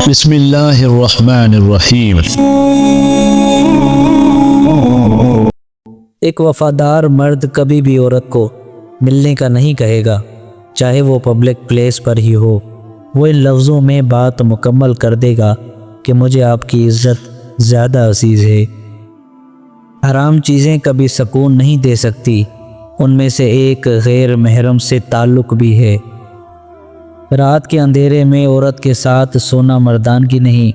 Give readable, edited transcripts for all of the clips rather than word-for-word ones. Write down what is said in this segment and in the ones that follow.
بسم اللہ الرحمن الرحیم۔ ایک وفادار مرد کبھی بھی عورت کو ملنے کا نہیں کہے گا، چاہے وہ پبلک پلیس پر ہی ہو۔ وہ ان لفظوں میں بات مکمل کر دے گا کہ مجھے آپ کی عزت زیادہ عزیز ہے۔ حرام چیزیں کبھی سکون نہیں دے سکتی، ان میں سے ایک غیر محرم سے تعلق بھی ہے۔ رات کے اندھیرے میں عورت کے ساتھ سونا مردانگی نہیں،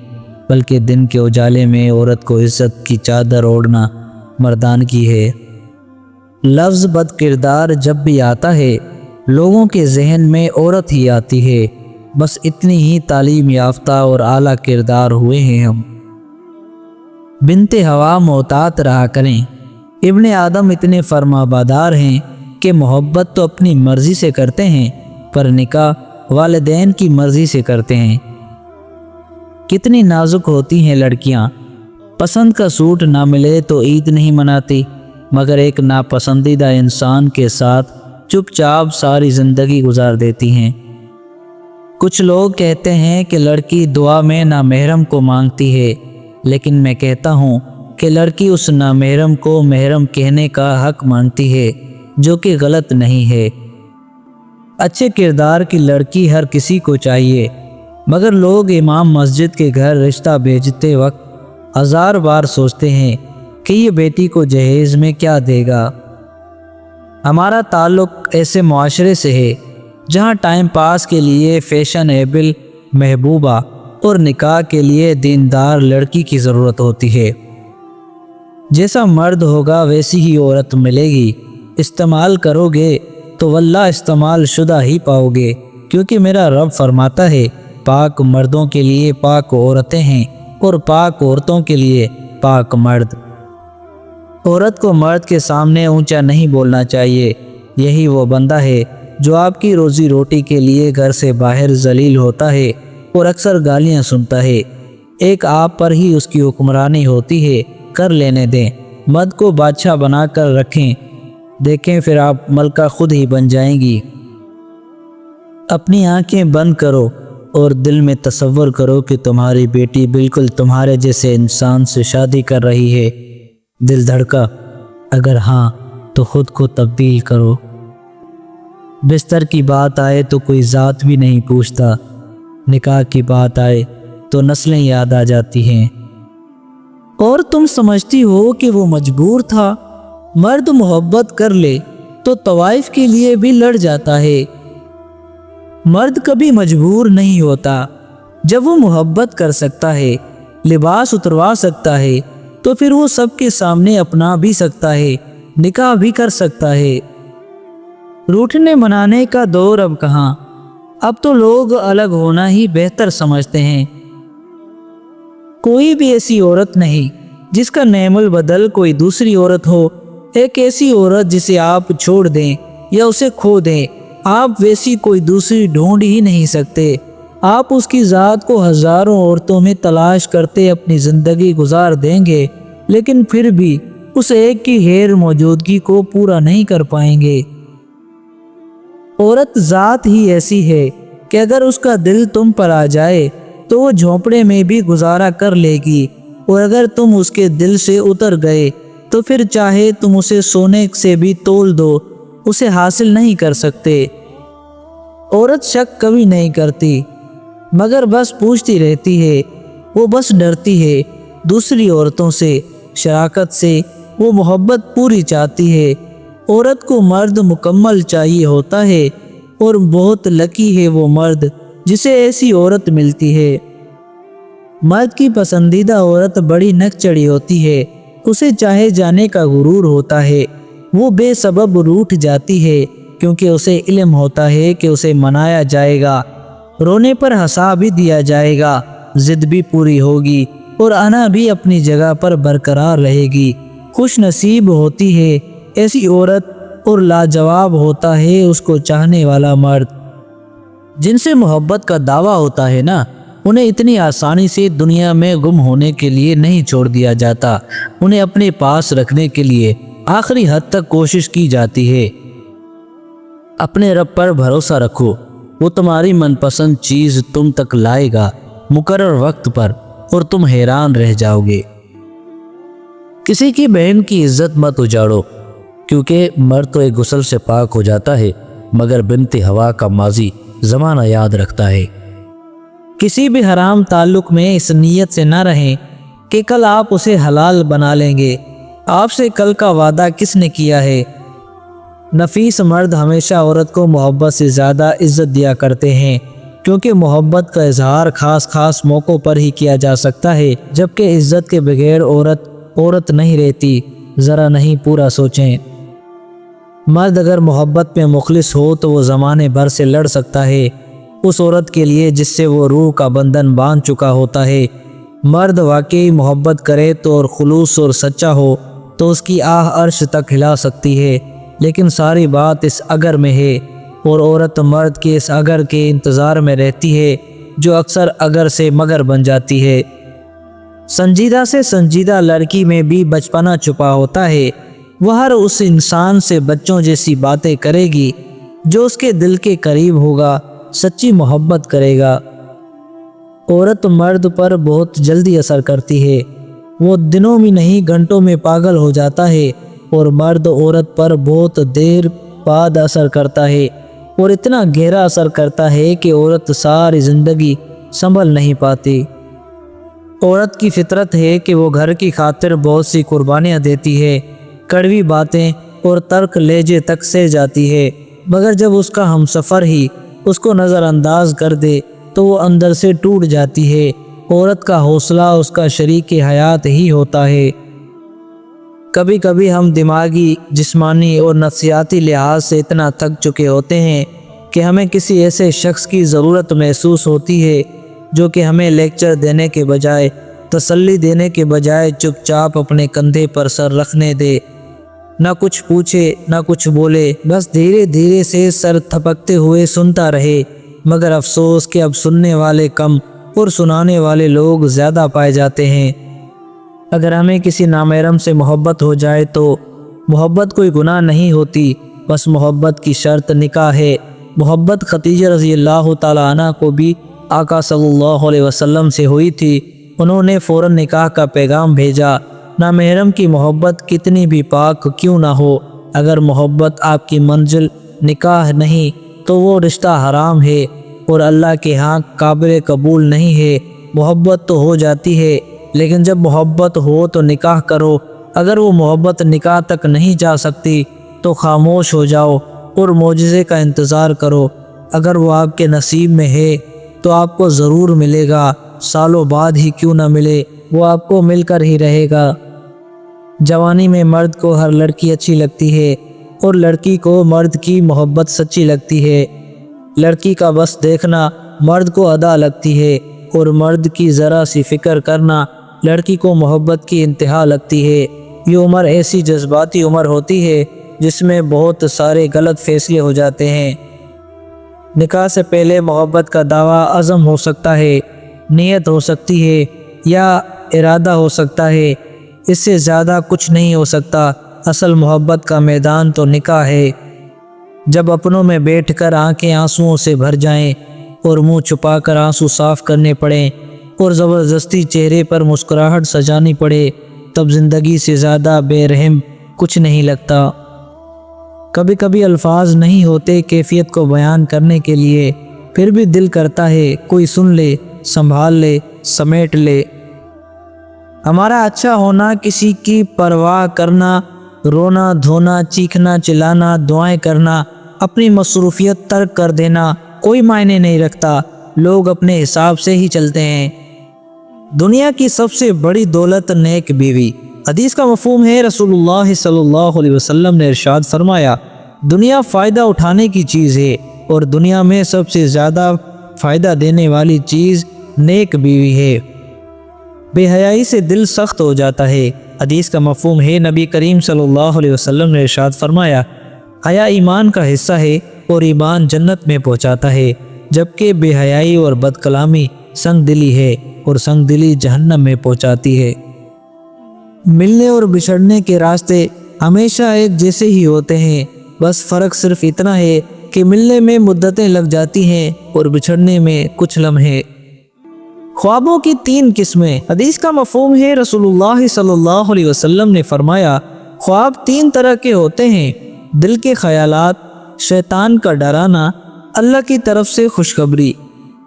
بلکہ دن کے اجالے میں عورت کو عزت کی چادر اوڑھنا مردانگی ہے۔ لفظ بد کردار جب بھی آتا ہے، لوگوں کے ذہن میں عورت ہی آتی ہے۔ بس اتنی ہی تعلیم یافتہ اور اعلیٰ کردار ہوئے ہیں ہم۔ بنت ہوا محتاط رہا کریں۔ ابن آدم اتنے فرمانبردار ہیں کہ محبت تو اپنی مرضی سے کرتے ہیں، پر نکاح والدین کی مرضی سے کرتے ہیں۔ کتنی نازک ہوتی ہیں لڑکیاں، پسند کا سوٹ نہ ملے تو عید نہیں مناتی، مگر ایک ناپسندیدہ انسان کے ساتھ چپ چاپ ساری زندگی گزار دیتی ہیں۔ کچھ لوگ کہتے ہیں کہ لڑکی دعا میں نامحرم کو مانگتی ہے، لیکن میں کہتا ہوں کہ لڑکی اس نامحرم کو محرم کہنے کا حق مانگتی ہے، جو کہ غلط نہیں ہے۔ اچھے کردار کی لڑکی ہر کسی کو چاہیے، مگر لوگ امام مسجد کے گھر رشتہ بھیجتے وقت ہزار بار سوچتے ہیں کہ یہ بیٹی کو جہیز میں کیا دے گا۔ ہمارا تعلق ایسے معاشرے سے ہے جہاں ٹائم پاس کے لیے فیشن ایبل محبوبہ اور نکاح کے لیے دیندار لڑکی کی ضرورت ہوتی ہے۔ جیسا مرد ہوگا ویسی ہی عورت ملے گی۔ استعمال کرو گے تو واللہ استعمال شدہ ہی پاؤ گے، کیونکہ میرا رب فرماتا ہے پاک مردوں کے لیے پاک عورتیں ہیں اور پاک عورتوں کے لیے پاک مرد۔ عورت کو مرد کے سامنے اونچا نہیں بولنا چاہیے۔ یہی وہ بندہ ہے جو آپ کی روزی روٹی کے لیے گھر سے باہر ذلیل ہوتا ہے اور اکثر گالیاں سنتا ہے۔ ایک آپ پر ہی اس کی حکمرانی ہوتی ہے، کر لینے دیں۔ مرد کو بادشاہ بنا کر رکھیں، دیکھیں پھر آپ ملکہ خود ہی بن جائیں گی۔ اپنی آنکھیں بند کرو اور دل میں تصور کرو کہ تمہاری بیٹی بالکل تمہارے جیسے انسان سے شادی کر رہی ہے۔ دل دھڑکا؟ اگر ہاں تو خود کو تبدیل کرو۔ بستر کی بات آئے تو کوئی ذات بھی نہیں پوچھتا، نکاح کی بات آئے تو نسلیں یاد آ جاتی ہیں۔ اور تم سمجھتی ہو کہ وہ مجبور تھا؟ مرد محبت کر لے تو طوائف کے لیے بھی لڑ جاتا ہے۔ مرد کبھی مجبور نہیں ہوتا۔ جب وہ محبت کر سکتا ہے، لباس اتروا سکتا ہے، تو پھر وہ سب کے سامنے اپنا بھی سکتا ہے، نکاح بھی کر سکتا ہے۔ روٹھنے منانے کا دور اب کہاں، اب تو لوگ الگ ہونا ہی بہتر سمجھتے ہیں۔ کوئی بھی ایسی عورت نہیں جس کا نعم البدل کوئی دوسری عورت ہو۔ ایک ایسی عورت جسے آپ چھوڑ دیں یا اسے کھو دیں، آپ ویسی کوئی دوسری ڈھونڈ ہی نہیں سکتے۔ آپ اس کی ذات کو ہزاروں عورتوں میں تلاش کرتے اپنی زندگی گزار دیں گے، لیکن پھر بھی اس ایک کی غیر موجودگی کو پورا نہیں کر پائیں گے۔ عورت ذات ہی ایسی ہے کہ اگر اس کا دل تم پر آ جائے تو وہ جھونپڑے میں بھی گزارا کر لے گی، اور اگر تم اس کے دل سے اتر گئے تو پھر چاہے تم اسے سونے سے بھی تول دو، اسے حاصل نہیں کر سکتے۔ عورت شک کبھی نہیں کرتی، مگر بس پوچھتی رہتی ہے۔ وہ بس ڈرتی ہے دوسری عورتوں سے، شراکت سے۔ وہ محبت پوری چاہتی ہے۔ عورت کو مرد مکمل چاہیے ہوتا ہے، اور بہت لکی ہے وہ مرد جسے ایسی عورت ملتی ہے۔ مرد کی پسندیدہ عورت بڑی نک چڑھی ہوتی ہے، اسے چاہے جانے کا غرور ہوتا ہے۔ وہ بے سبب روٹھ جاتی ہے کیونکہ اسے علم ہوتا ہے کہ اسے منایا جائے گا، رونے پر ہنسا بھی دیا جائے گا، ضد بھی پوری ہوگی اور انا بھی اپنی جگہ پر برقرار رہے گی۔ خوش نصیب ہوتی ہے ایسی عورت، اور لاجواب ہوتا ہے اس کو چاہنے والا مرد۔ جن سے محبت کا دعویٰ ہوتا ہے نا، انہیں اتنی آسانی سے دنیا میں گم ہونے کے لیے نہیں چھوڑ دیا جاتا، انہیں اپنے پاس رکھنے کے لیے آخری حد تک کوشش کی جاتی ہے۔ اپنے رب پر بھروسہ رکھو، وہ تمہاری من پسند چیز تم تک لائے گا۔ मुकर्रर वक्त पर और तुम हैरान रह जाओगे। किसी की बहन की इज्जत मत उजाड़ो, क्योंकि मर्द तो एक गुस्ल से पाक हो जाता है, मगर बिन्ते हवा का माजी ज़माना याद रखता है। किसी भी हराम ताल्लुक में इस नीयत से ना रहें कि कल आप उसे हलाल बना लेंगे। आपसे कल का वादा किसने किया है? नफीस मर्द हमेशा औरत को मोहब्बत से ज़्यादा इज्जत दिया करते हैं, क्योंकि मोहब्बत का इजहार खास मौक़ों पर ही किया जा सकता है, जबकि इज्जत के बगैर औरत नहीं रहती। ज़रा नहीं पूरा सोचें। मर्द अगर मोहब्बत में मुखलिस हो तो वो ज़माने भर से लड़ सकता है उस औरत के लिए जिससे वो रूह का बंधन बांध चुका होता है। मर्द वाकई मोहब्बत करे तो और खुलूस और सच्चा हो तो उसकी आह अर्श तक हिला सकती है, लेकिन सारी बात इस अगर में है और औरत मर्द के इस अगर के इंतज़ार में रहती है, जो अक्सर अगर से मगर बन जाती है। संजीदा से संजीदा लड़की में भी बचपना छुपा होता है। वह हर उस इंसान से बच्चों जैसी बातें करेगी जो उसके दिल के करीब होगा, सच्ची मोहब्बत करेगा। औरत मर्द पर बहुत जल्दी असर करती है, वो दिनों में नहीं घंटों में पागल हो जाता है, और मर्द औरत पर बहुत देर बाद असर करता है, और इतना गहरा असर करता है कि औरत सारी ज़िंदगी संभल नहीं पाती। औरत की फितरत है कि वो घर की खातिर बहुत सी कुर्बानियाँ देती है, कड़वी बातें और तर्क लेजे तक से जाती है, मगर जब उसका हमसफ़र ही उसको नज़रअंदाज कर दे तो वो अंदर से टूट जाती है। औरत का हौसला उसका शरीक हयात ही होता है। कभी कभी हम दिमागी, जिस्मानी और नफ्सियाती लिहाज से इतना थक चुके होते हैं कि हमें किसी ऐसे शख्स की ज़रूरत महसूस होती है जो कि हमें लेक्चर देने के बजाय, तसल्ली देने के बजाय चुपचाप अपने कंधे पर सर रखने दे, ना कुछ पूछे ना कुछ बोले, बस धीरे धीरे से सर थपकते हुए सुनता रहे। मगर अफसोस कि अब सुनने वाले कम और सुनाने वाले लोग ज़्यादा पाए जाते हैं। अगर हमें किसी नामहरम से मोहब्बत हो जाए तो मोहब्बत कोई गुनाह नहीं होती, बस मोहब्बत की शर्त निकाह है। मोहब्बत खदीजा रज़ी अल्लाह ताला अन्हा को भी आका सल्लल्लाहु अलैहि वसल्लम से हुई थी। उन्होंने फ़ौरन निकाह का पैगाम भेजा। नामहरम की मोहब्बत कितनी भी पाक क्यों ना हो, अगर मोहब्बत आपकी मंजिल निकाह नहीं तो वो रिश्ता हराम है और अल्लाह के यहाँ काबिल कबूल नहीं है। मोहब्बत तो हो जाती है, लेकिन जब मोहब्बत हो तो निकाह करो। अगर वो मोहब्बत निकाह तक नहीं जा सकती तो खामोश हो जाओ और मौजज़े का इंतज़ार करो। अगर वो आपके नसीब में है तो आपको ज़रूर मिलेगा, सालों बाद ही क्यों ना मिले, वो आपको मिलकर ही रहेगा। जवानी में मर्द को हर लड़की अच्छी लगती है और लड़की को मर्द की मोहब्बत सच्ची लगती है। लड़की का बस देखना मर्द को अदा लगती है और मर्द की ज़रा सी फ़िक्र करना लड़की को मोहब्बत की इंतहा लगती है। ये उम्र ऐसी जज्बाती उम्र होती है जिसमें बहुत सारे गलत फैसले हो जाते हैं। निकाह से पहले मोहब्बत का दावा अज़म हो सकता है, नीयत हो सकती है या इरादा हो सकता है, इससे ज़्यादा कुछ नहीं हो सकता। असल मोहब्बत का मैदान तो निकाह है। जब अपनों में बैठकर आंखें आंसुओं से भर जाएं और मुंह छुपाकर आंसू साफ करने पड़ें और ज़बरदस्ती चेहरे पर मुस्कुराहट सजानी पड़े, तब ज़िंदगी से ज़्यादा बेरहम कुछ नहीं लगता। कभी कभी अल्फाज नहीं होते कैफियत को बयान करने के लिए, फिर भी दिल करता है कोई सुन ले, संभाल ले, समेट ले। हमारा अच्छा होना, किसी की परवाह करना, रोना धोना, चीखना चिल्लाना, दुआएं करना, अपनी मसरूफियत तर्क कर देना कोई मायने नहीं रखता। लोग अपने हिसाब से ही चलते हैं। दुनिया की सबसे बड़ी दौलत नेक बीवी। हदीस का मफहूम है, रसूलुल्लाह सल्लल्लाहु अलैहि वसल्लम ने इरशाद फरमाया, दुनिया फ़ायदा उठाने की चीज़ है और दुनिया में सबसे ज़्यादा फ़ायदा देने वाली चीज़ नेक बीवी है। बेहयाई से दिल सख्त हो जाता है। हदीस का मफहूम है, नबी करीम सल्लल्लाहु अलैहि वसल्लम ने इरशाद फरमाया, हया ईमान का हिस्सा है और ईमान जन्नत में पहुंचाता है, जबकि बेहयाई और बदकलामी संग दिली है और संग दिली जहन्नम में पहुंचाती है। मिलने और बिछड़ने के रास्ते हमेशा एक जैसे ही होते हैं, बस फ़र्क सिर्फ इतना है कि मिलने में मुद्दतें लग जाती हैं और बिछड़ने में कुछ लम्हे। خوابوں کی 3 قسمیں۔ حدیث کا مفہوم ہے، رسول اللہ صلی اللہ علیہ وسلم نے فرمایا، خواب 3 طرح کے ہوتے ہیں: دل کے خیالات، شیطان کا ڈرانا، اللہ کی طرف سے خوشخبری۔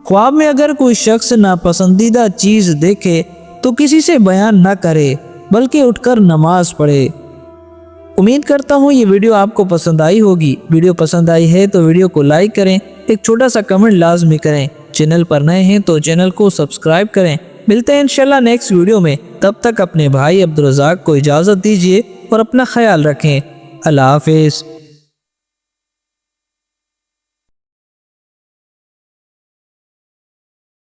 خواب میں اگر کوئی شخص ناپسندیدہ چیز دیکھے تو کسی سے بیان نہ کرے بلکہ اٹھ کر نماز پڑھے۔ امید کرتا ہوں یہ ویڈیو آپ کو پسند آئی ہوگی۔ ویڈیو پسند آئی ہے تو ویڈیو کو لائک کریں، ایک چھوٹا سا کمنٹ لازمی کریں۔ چینل پر نئے ہیں تو چینل کو سبسکرائب کریں۔ ملتے ہیں انشاءاللہ نیکسٹ ویڈیو میں، تب تک اپنے بھائی عبدالرزاق کو اجازت دیجیے اور اپنا خیال رکھیں۔ اللہ حافظ۔